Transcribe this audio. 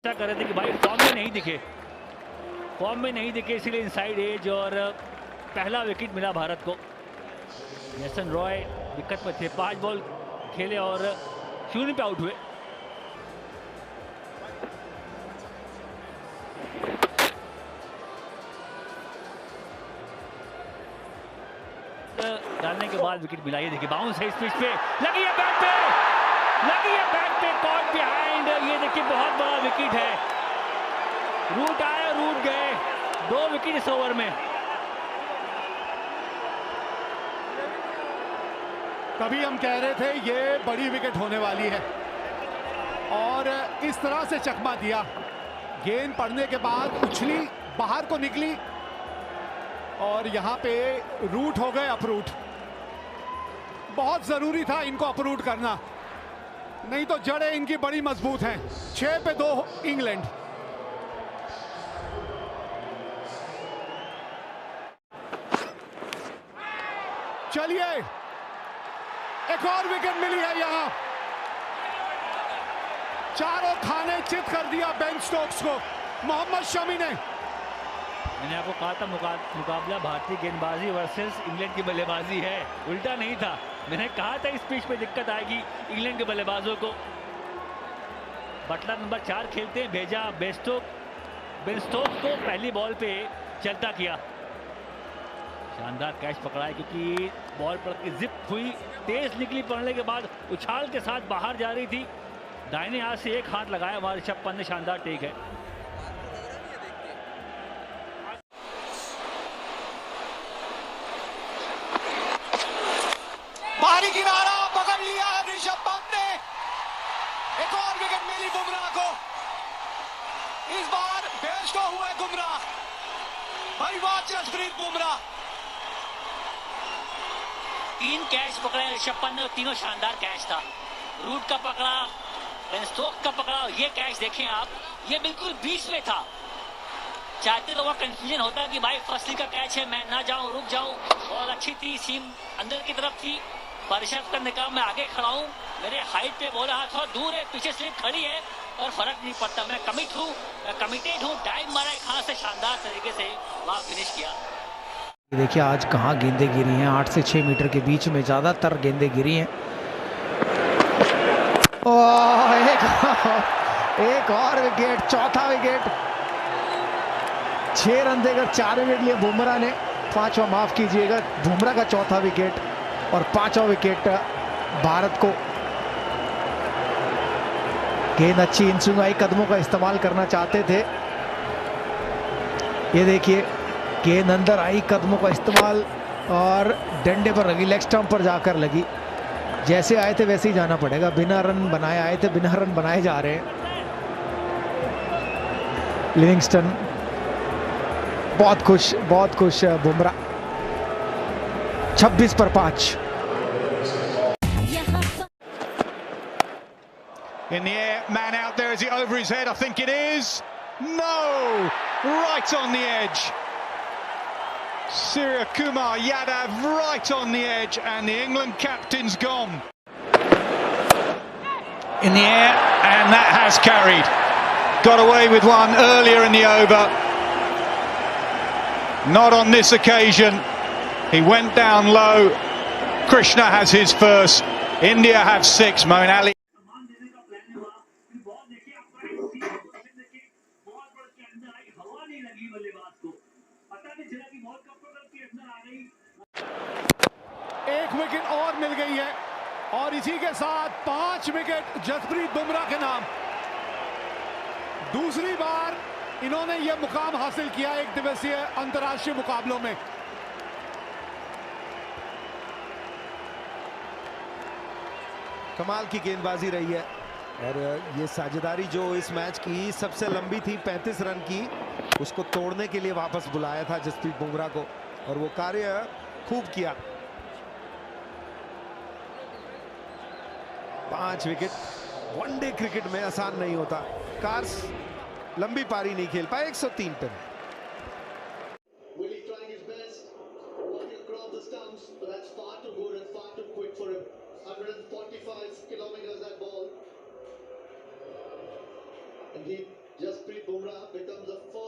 कर रहे थे कि भाई फॉर्म में नहीं दिखे इसीलिए इनसाइड एज और पहला विकेट मिला भारत को। नेशन रॉय विकेट पर थे, 5 बॉल खेले और 0 पे आउट हुए। डालने के बाद विकेट मिला। ये देखिए बाउंस है इस पिच पे, लगी है बैट पे, कॉट बिहाइंड। ये देखिए बहुत बड़ा विकेट है, रूट आए रूट गए, 2 विकेट इस ओवर में। कभी हम कह रहे थे ये बड़ी विकेट होने वाली है और इस तरह से चकमा दिया, गेंद पड़ने के बाद उछली, बाहर को निकली और यहाँ पे रूट हो गए अपरूट। बहुत जरूरी था इनको अपरूट करना, नहीं तो जड़ें इनकी बड़ी मजबूत हैं। 6 पे 2 इंग्लैंड। चलिए एक और विकेट मिली है यहाँ, चारों खाने चित कर दिया बेन स्टोक्स को मोहम्मद शमी ने। मैंने आपको कहा था मुकाबला भारतीय गेंदबाजी वर्सेस इंग्लैंड की बल्लेबाजी है, उल्टा नहीं था। मैंने कहा था इस पिच पे दिक्कत आएगी इंग्लैंड के बल्लेबाजों को। बटलर नंबर 4 खेलते हैं, भेजा बेन स्टोक्स को पहली बॉल पे चलता किया। शानदार कैच पकड़ा है क्योंकि बॉल पर की जिप हुई, तेज निकली, पड़ने के बाद उछाल के साथ बाहर जा रही थी। दाहिने हाथ से एक हाथ लगाया हमारे ऋषभ पंत ने, शानदार टेक है। बाहरी किनारा पकड़ लिया ऋषभ पंत ने, एक और विकेट मिली बुमराह को। इस बार बेस्ट हुए बुमराह, भाई वाह जसप्रीत बुमराह। 3 कैच पकड़े ऋषभ पंत ने, तीनों शानदार कैच था। रूट का पकड़ा, बेन स्टोक्स का पकड़ा, ये कैच देखें आप, ये बिल्कुल बीच में था। चाहते तो वह कंफ्यूजन होता कि भाई फर्स्ट का कैच है, मैं ना जाऊं, रुक जाऊं। और अच्छी थी, सीम अंदर की तरफ थी, पर ऋषभ पंत ने कहा मैं आगे खड़ा हूं, मेरे हाइट पे बोला हाथ थोड़ा दूर है, पीछे स्लिप खड़ी है और फर्क नहीं पड़ता, मैं कमिटेड हूं। डाइव मारा एक हाथ से, शानदार तरीके से वहां फिनिश किया। देखिए आज कहाँ गेंदें गिरी हैं, 8 से 6 मीटर के बीच में ज़्यादातर गेंदें गिरी हैं। एक और विकेट, चौथा विकेट। 6 रन देकर 4 विकेट लिए बुमराह ने, 5वां माफ कीजिएगा, बुमराह का चौथा विकेट और 5वां विकेट भारत को। गेंद अच्छी, इंसुंगाई कदमों का इस्तेमाल करना चाहते थे। ये देखिए गेंद अंदर आई, कदमों का इस्तेमाल और डंडे पर लगी, लेग स्टंप पर जाकर लगी। जैसे आए थे वैसे ही जाना पड़ेगा, बिना रन बनाए आए थे, बिना रन बनाए जा रहे हैं। लिविंगस्टन बहुत खुश बुमराह। 26 पर 5। In the air, man out there, is it over his head? I think it is. No! Right on the edge. Surya Kumar Yadav right on the edge, and the England captain's gone. In the air, and that has carried. Got away with one earlier in the over. Not on this occasion. He went down low. Krishna has his first. India have 6. Moeen Ali. एक wicket और मिल गई है और इसी के साथ 5 wicket Jasprit Bumrah के नाम। दूसरी बार इन्होंने यह मुकाम हासिल किया एक दिवसीय अंतर्राष्ट्रीय मुकाबलों में। कमाल की गेंदबाजी रही है और ये साझेदारी जो इस मैच की सबसे लंबी थी, 35 रन की, उसको तोड़ने के लिए वापस बुलाया था जसप्रीत बुमराह को और वो कार्य खूब किया। 5 विकेट वनडे क्रिकेट में आसान नहीं होता। कार्स लंबी पारी नहीं खेल पाए, 103 पे। Jasprit Bumrah becomes the first